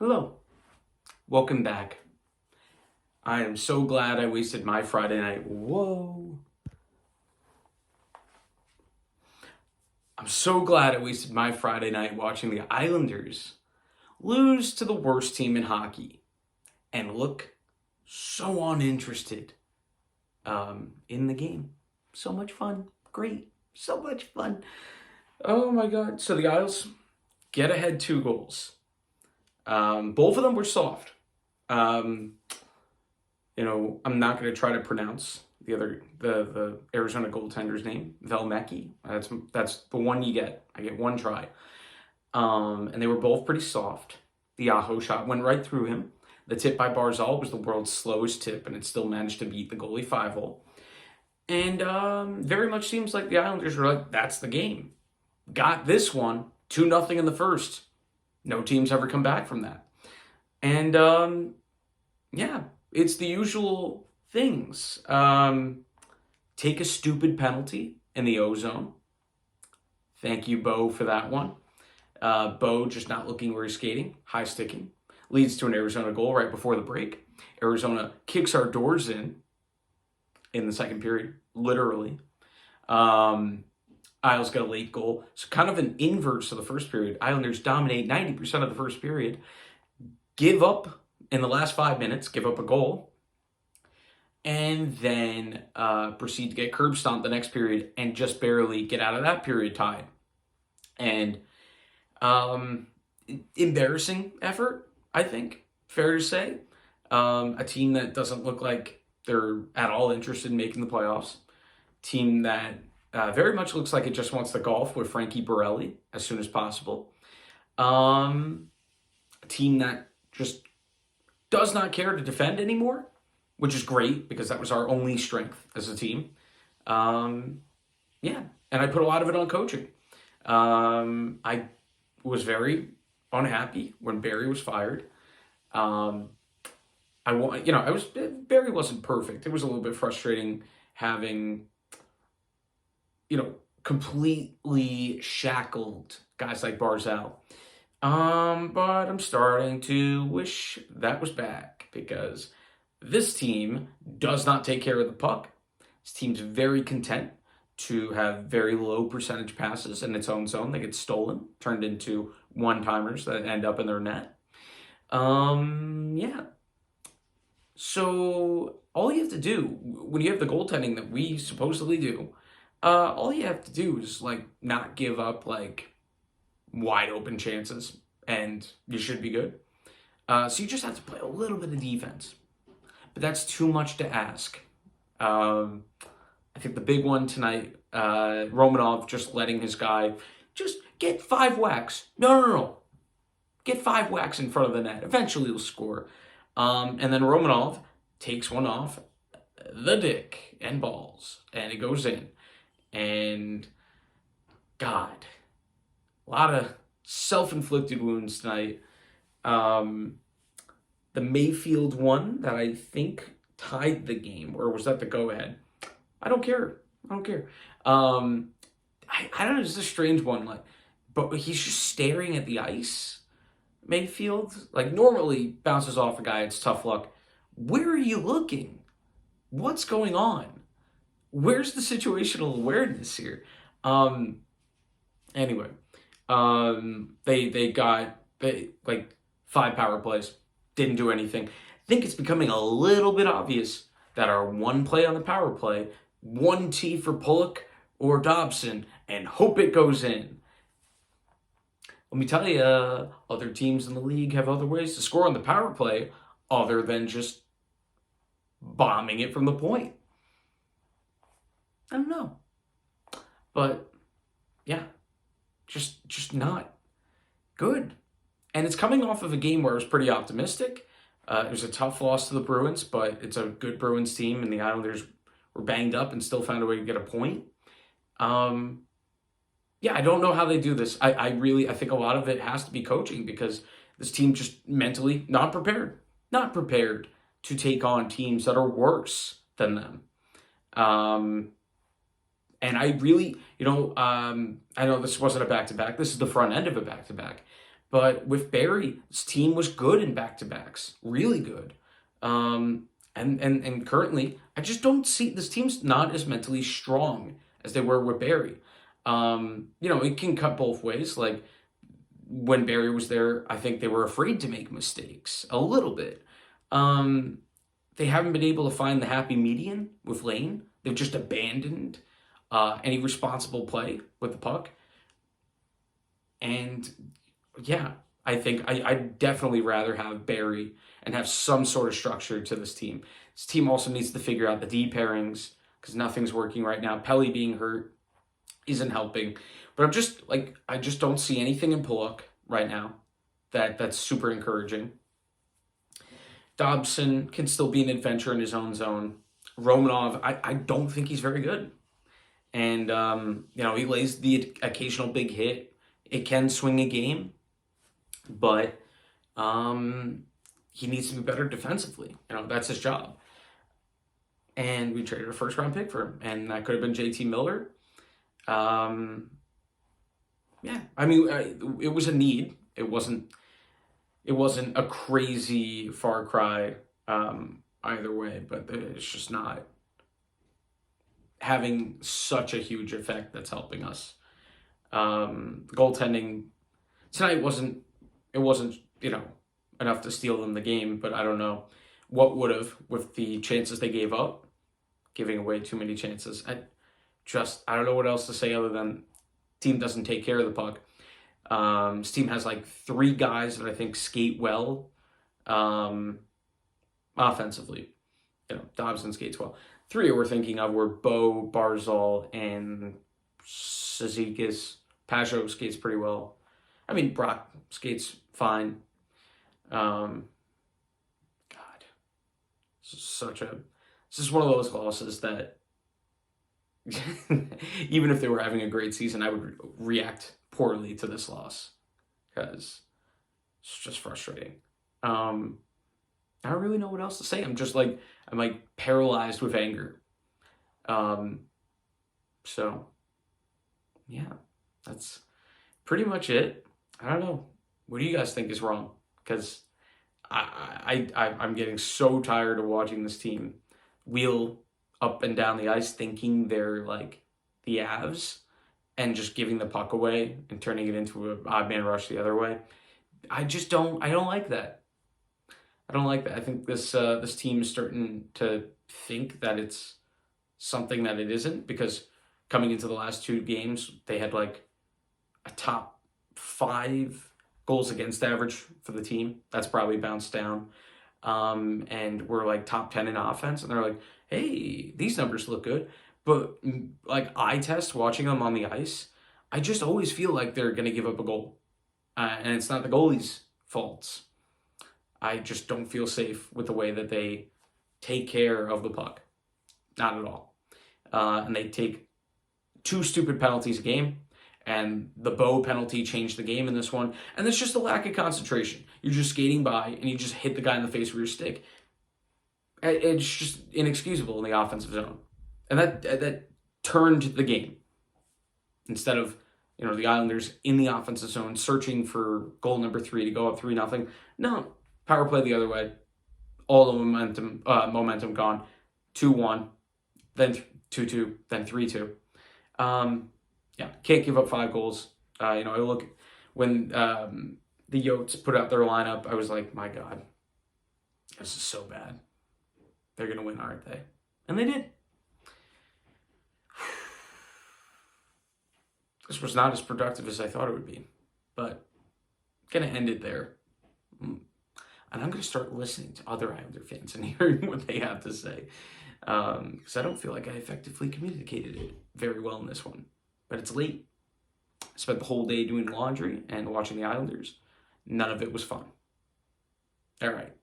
Hello, welcome back. I am so glad I wasted my Friday night. Whoa. I'm so glad I wasted my Friday night watching the Islanders lose to the worst team in hockey and look so uninterested in the game. So much fun. Great. So much fun. Oh my God. So the Isles get ahead 2 goals. Both of them were soft. Um, I'm not going to try to pronounce the Arizona goaltender's name, Velmecki. That's the one you get. I get one try. And they were both pretty soft. The Aho shot went right through him. The tip by Barzal was the world's slowest tip, and it still managed to beat the goalie 5-0. And very much seems like the Islanders were like, that's the game. Got this one, 2-0 in the first. No team's ever come back from that. And yeah, it's the usual things. Take a stupid penalty in the O-zone. Thank you, Bo, for that one. Bo just not looking where he's skating, high sticking, leads to an Arizona goal right before the break. Arizona kicks our doors in the second period, literally. Isles get a late goal. So kind of an inverse of the first period. Islanders dominate 90% of the first period, give up in the last 5 minutes, give up a goal, and then proceed to get curb stomped the next period and just barely get out of that period tied. And embarrassing effort, I think, fair to say. A team that doesn't look like they're at all interested in making the playoffs. Team that very much looks like it just wants to golf with Frankie Borelli as soon as possible. A team that just does not care to defend anymore, which is great because that was our only strength as a team. Yeah, and I put a lot of it on coaching. I was very unhappy when Barry was fired. Barry wasn't perfect. It was a little bit frustrating having, completely shackled guys like Barzal. But I'm starting to wish that was back because this team does not take care of the puck. This team's very content to have very low percentage passes in its own zone. They get stolen, turned into one-timers that end up in their net. Yeah. So all you have to do when you have the goaltending that we supposedly do, all you have to do is not give up wide open chances, and you should be good. So you just have to play a little bit of defense, but that's too much to ask. I think the big one tonight, Romanov just letting his guy just get 5 whacks. No. Get 5 whacks in front of the net. Eventually he'll score. And then Romanov takes one off the dick and balls, and it goes in. And God, a lot of self-inflicted wounds tonight. The Mayfield one that I think tied the game, or was that the go-ahead? I don't care. I don't know, it's a strange one. But he's just staring at the ice. Mayfield, normally bounces off a guy, it's tough luck. Where are you looking? What's going on? Where's the situational awareness here? Anyway, they got 5 power plays, didn't do anything. I think it's becoming a little bit obvious that our one play on the power play, 1 T for Pulock or Dobson, and hope it goes in. Let me tell you, other teams in the league have other ways to score on the power play other than just bombing it from the point. I don't know. But, yeah, just not good. And it's coming off of a game where I was pretty optimistic. It was a tough loss to the Bruins, but it's a good Bruins team, and the Islanders were banged up and still found a way to get a point. Yeah, I don't know how they do this. I think a lot of it has to be coaching because this team just mentally not prepared to take on teams that are worse than them. And I really, I know this wasn't a back-to-back. This is the front end of a back-to-back. But with Barry, his team was good in back-to-backs, really good. And currently, I just don't see this team's not as mentally strong as they were with Barry. It can cut both ways. Like when Barry was there, I think they were afraid to make mistakes a little bit. They haven't been able to find the happy median with Lane. They've just abandoned any responsible play with the puck. And yeah, I think I'd definitely rather have Barry and have some sort of structure to this team. This team also needs to figure out the D pairings because nothing's working right now. Pelly being hurt isn't helping. But I just don't see anything in Pulock right now that's super encouraging. Dobson can still be an adventure in his own zone. Romanov, I don't think he's very good. And, he lays the occasional big hit. It can swing a game, but he needs to be better defensively. That's his job. And we traded a first-round pick for him, and that could have been JT Miller. It was a need. It wasn't a crazy far cry either way, but it's just not having such a huge effect that's helping us. Goaltending tonight wasn't enough to steal them the game, but I don't know what would have with the chances they gave up, giving away too many chances. I don't know what else to say other than team doesn't take care of the puck. This team has like 3 guys that I think skate well offensively. Dobson skates well. 3 we're thinking of were Bo, Barzal, and Cizikas. Pajot skates pretty well. I mean, Brock skates fine. God, this is one of those losses that even if they were having a great season, I would react poorly to this loss because it's just frustrating. I don't really know what else to say. I'm paralyzed with anger. So yeah, that's pretty much it. I don't know. What do you guys think is wrong? Because I'm getting so tired of watching this team wheel up and down the ice thinking they're like the Avs and just giving the puck away and turning it into an odd man rush the other way. I don't like that. I don't like that. I think this team is starting to think that it's something that it isn't, because coming into the last 2 games, they had like a top 5 goals against average for the team. That's probably bounced down. And we're like top 10 in offense, and they're like, hey, these numbers look good. But like eye test watching them on the ice, I just always feel like they're going to give up a goal. And it's not the goalie's faults. I just don't feel safe with the way that they take care of the puck. Not at all. And they take 2 stupid penalties a game. And the Bo penalty changed the game in this one. And it's just a lack of concentration. You're just skating by and you just hit the guy in the face with your stick. It's just inexcusable in the offensive zone. And that turned the game. Instead of, the Islanders in the offensive zone searching for goal number 3 to go up 3-0. No, power play the other way. All the momentum gone. 2-1, then 2-2, then 3-2. Can't give up 5 goals. I look when the Yotes put out their lineup, I was like, my God, this is so bad. They're going to win, aren't they? And they did. This was not as productive as I thought it would be, but going to end it there. And I'm going to start listening to other Islander fans and hearing what they have to say, because I don't feel like I effectively communicated it very well in this one. But it's late. I spent the whole day doing laundry and watching the Islanders. None of it was fun. All right.